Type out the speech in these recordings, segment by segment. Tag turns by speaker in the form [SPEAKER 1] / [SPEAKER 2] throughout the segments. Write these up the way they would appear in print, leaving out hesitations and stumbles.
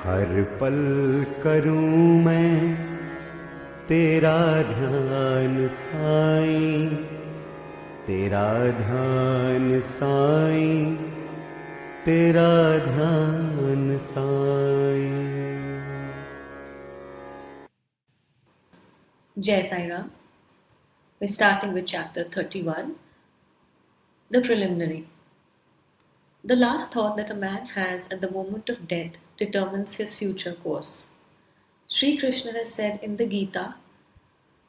[SPEAKER 1] हर पल करूं मैं तेरा ध्यान साईं, तेरा ध्यान साईं, तेरा ध्यान Sai.
[SPEAKER 2] Jai Sai Ram. We're starting with chapter 31, the preliminary. The last thought that a man has at the moment of death determines his future course. Sri Krishna has said in the Gita,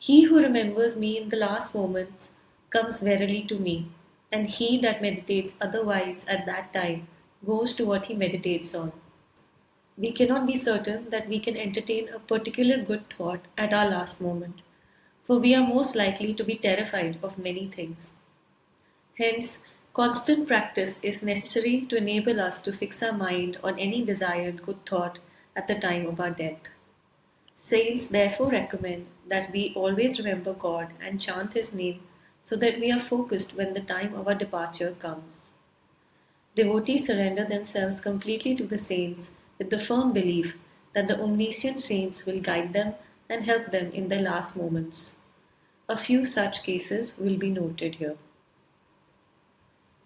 [SPEAKER 2] "He who remembers me in the last moment comes verily to me, and he that meditates otherwise at that time goes to what he meditates on." We cannot be certain that we can entertain a particular good thought at our last moment, for we are most likely to be terrified of many things. Hence, constant practice is necessary to enable us to fix our mind on any desired good thought at the time of our death. Saints therefore recommend that we always remember God and chant His name so that we are focused when the time of our departure comes. Devotees surrender themselves completely to the saints with the firm belief that the omniscient saints will guide them and help them in their last moments. A few such cases will be noted here.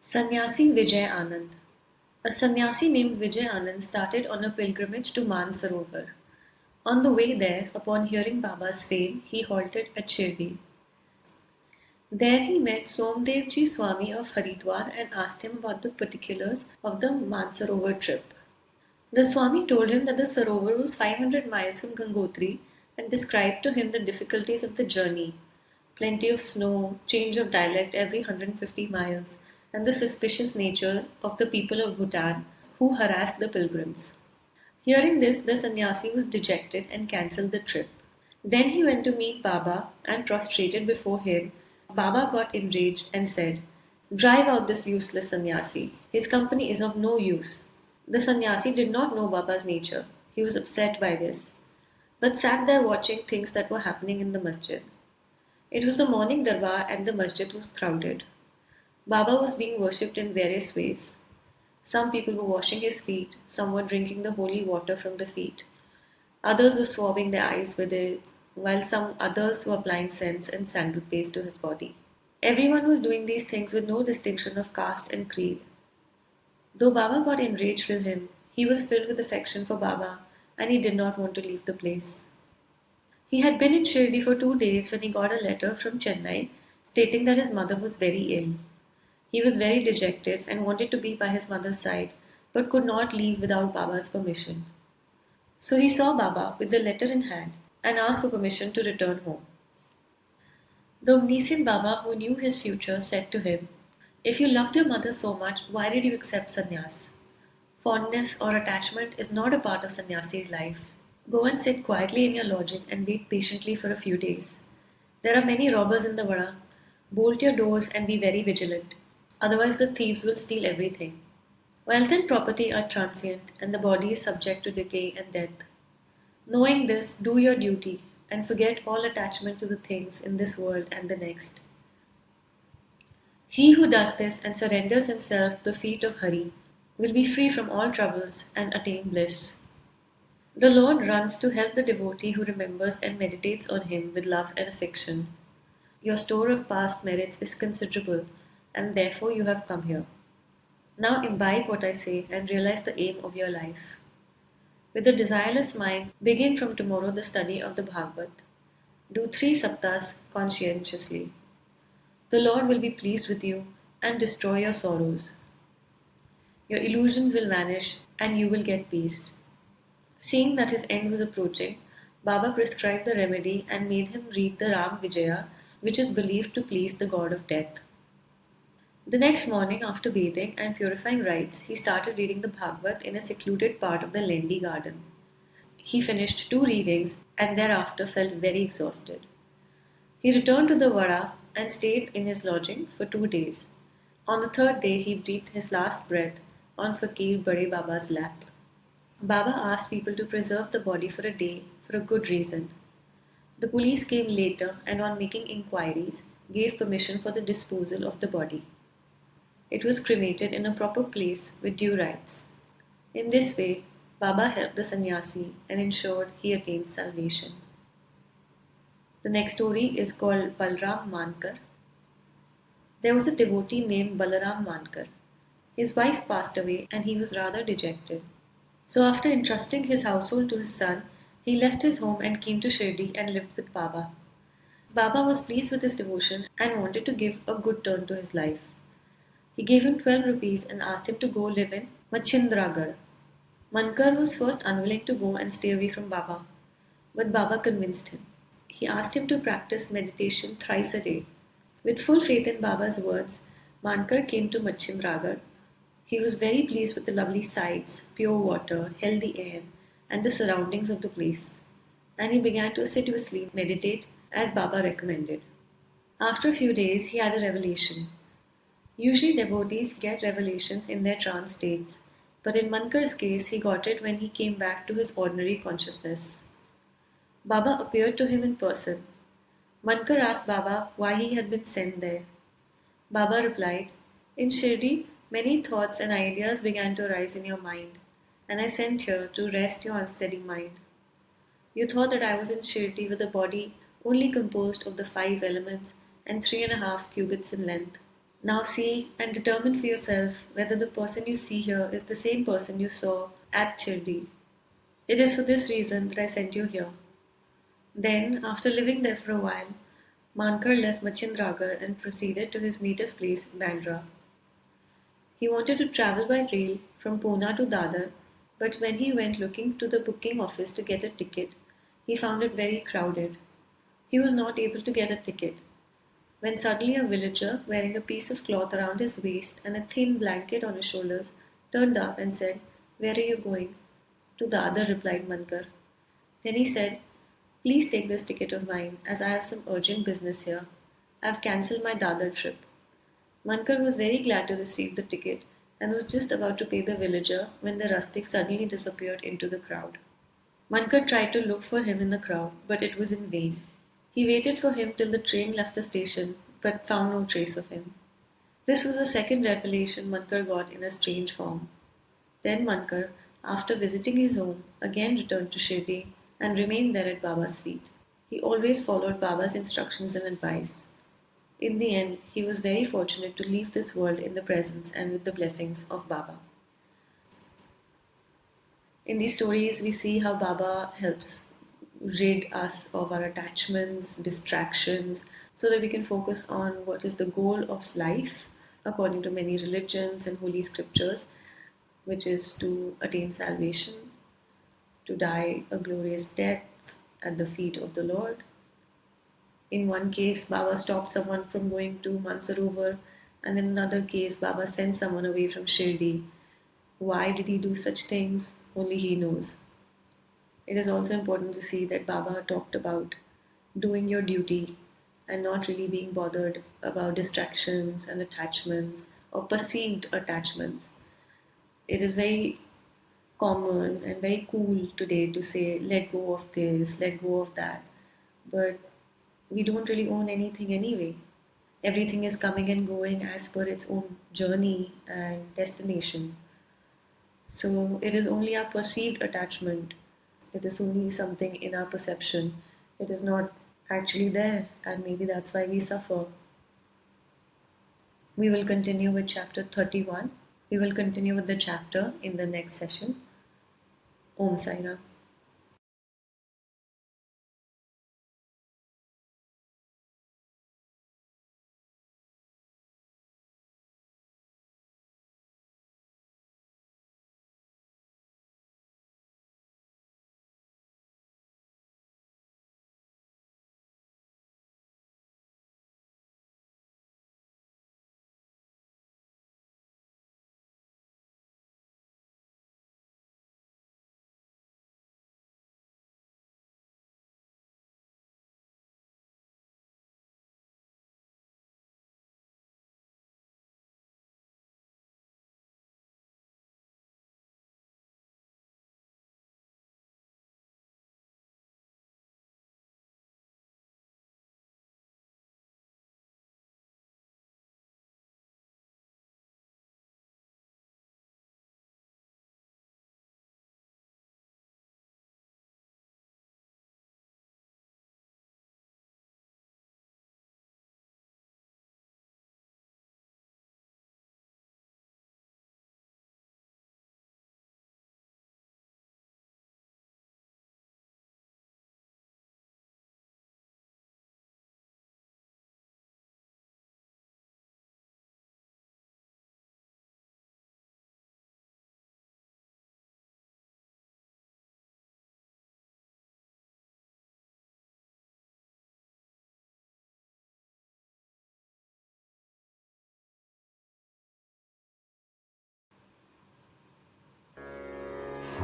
[SPEAKER 2] Sanyasi Vijay Anand. A sannyasi named Vijay Anand started on a pilgrimage to Mansarovar. On the way there, upon hearing Baba's fame, he halted at Shirdi. There he met Somdevji Swami of Haridwar and asked him about the particulars of the Mansarovar trip. The Swami told him that the Sarovar was 500 miles from Gangotri and described to him the difficulties of the journey: plenty of snow, change of dialect every 150 miles, and the suspicious nature of the people of Bhutan who harassed the pilgrims. Hearing this, the sannyasi was dejected and cancelled the trip. Then he went to meet Baba and prostrated before him. Baba got enraged and said, "Drive out this useless sannyasi. His company is of no use." The sannyasi did not know Baba's nature. He was upset by this, but sat there watching things that were happening in the masjid. It was the morning darbar and the masjid was crowded. Baba was being worshipped in various ways. Some people were washing his feet, some were drinking the holy water from the feet. Others were swabbing their eyes with it, while some others were applying scents and sandal paste to his body. Everyone was doing these things with no distinction of caste and creed. Though Baba got enraged with him, he was filled with affection for Baba and he did not want to leave the place. He had been in Shirdi for 2 days when he got a letter from Chennai stating that his mother was very ill. He was very dejected and wanted to be by his mother's side, but could not leave without Baba's permission. So he saw Baba with the letter in hand and asked for permission to return home. The omniscient Baba, who knew his future, said to him, "If you loved your mother so much, why did you accept sannyas? Fondness or attachment is not a part of sannyasi's life. Go and sit quietly in your lodging and wait patiently for a few days. There are many robbers in the Vada. Bolt your doors and be very vigilant. Otherwise the thieves will steal everything. Wealth and property are transient and the body is subject to decay and death. Knowing this, do your duty and forget all attachment to the things in this world and the next. He who does this and surrenders himself to the feet of Hari will be free from all troubles and attain bliss. The Lord runs to help the devotee who remembers and meditates on him with love and affection. Your store of past merits is considerable, and therefore you have come here. Now imbibe what I say and realize the aim of your life. With a desireless mind, begin from tomorrow the study of the Bhagavad. Do 3 saptas conscientiously. The Lord will be pleased with you and destroy your sorrows. Your illusions will vanish and you will get peace. Seeing that his end was approaching, Baba prescribed the remedy and made him read the Ram Vijaya, which is believed to please the god of death. The next morning, after bathing and purifying rites, he started reading the Bhagavad in a secluded part of the Lendi garden. He finished 2 readings and thereafter felt very exhausted. He returned to the Vada and stayed in his lodging for 2 days. On the 3rd day, he breathed his last breath on Fakir Bade Baba's lap. Baba asked people to preserve the body for a day for a good reason. The police came later and on making inquiries, gave permission for the disposal of the body. It was cremated in a proper place with due rites. In this way, Baba helped the sannyasi and ensured he attained salvation. The next story is called Balram Mankar. There was a devotee named Balaram Mankar. His wife passed away and he was rather dejected. So, after entrusting his household to his son, he left his home and came to Shirdi and lived with Baba. Baba was pleased with his devotion and wanted to give a good turn to his life. He gave him 12 rupees and asked him to go live in Machindragarh. Mankar was first unwilling to go and stay away from Baba, but Baba convinced him. He asked him to practice meditation thrice a day. With full faith in Baba's words, Mankar came to Machindragarh. He was very pleased with the lovely sights, pure water, healthy air, and the surroundings of the place, and he began to assiduously meditate as Baba recommended. After a few days, he had a revelation. Usually, devotees get revelations in their trance states, but in Mankar's case, he got it when he came back to his ordinary consciousness. Baba appeared to him in person. Mankar asked Baba why he had been sent there. Baba replied, "In Shirdi, many thoughts and ideas began to arise in your mind, and I sent here to rest your unsteady mind. You thought that I was in Shirdi with a body only composed of the 5 elements and 3.5 cubits in length. Now see and determine for yourself whether the person you see here is the same person you saw at Shirdi. It is for this reason that I sent you here." Then, after living there for a while, Mankar left Machindragarh and proceeded to his native place, Bandra. He wanted to travel by rail from Pune to Dadar, but when he went looking to the booking office to get a ticket, he found it very crowded. He was not able to get a ticket, when suddenly a villager, wearing a piece of cloth around his waist and a thin blanket on his shoulders, turned up and said, "Where are you going?" "To Dadar," replied Mankar. Then he said, "Please take this ticket of mine, as I have some urgent business here. I have cancelled my Dadar trip." Mankar was very glad to receive the ticket and was just about to pay the villager when the rustic suddenly disappeared into the crowd. Mankar tried to look for him in the crowd, but it was in vain. He waited for him till the train left the station, but found no trace of him. This was the second revelation Mankar got in a strange form. Then Mankar, after visiting his home, again returned to Shirdi and remained there at Baba's feet. He always followed Baba's instructions and advice. In the end, he was very fortunate to leave this world in the presence and with the blessings of Baba. In these stories, we see how Baba helps rid us of our attachments, distractions, so that we can focus on what is the goal of life according to many religions and holy scriptures, which is to attain salvation, to die a glorious death at the feet of the Lord. In one case, Baba stopped someone from going to Mansarovar, and in another case, Baba sent someone away from Shirdi. Why did he do such things? Only he knows. It is also important to see that Baba talked about doing your duty and not really being bothered about distractions and attachments or perceived attachments. It is very common and very cool today to say, let go of this, let go of that. But we don't really own anything anyway. Everything is coming and going as per its own journey and destination. So it is only our perceived attachment. It is only something in our perception. It is not actually there, and maybe that's why we suffer. We will continue with chapter 31. We will continue with the chapter in the next session. Om Sai Ram.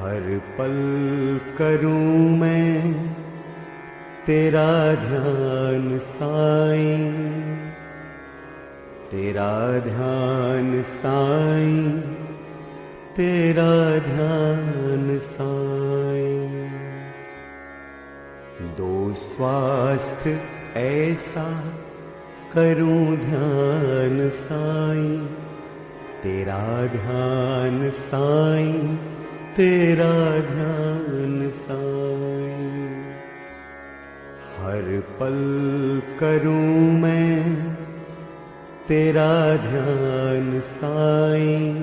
[SPEAKER 1] हर पल करूं मैं तेरा ध्यान साईं, तेरा ध्यान साईं, तेरा ध्यान साईं। दो स्वास्थ्य ऐसा करूं ध्यान साईं, तेरा ध्यान साईं, तेरा ध्यान साईं। हर पल करूं मैं तेरा ध्यान साईं,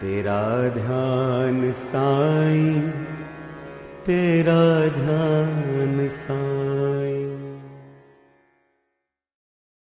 [SPEAKER 1] तेरा ध्यान साईं, तेरा ध्यान साईं।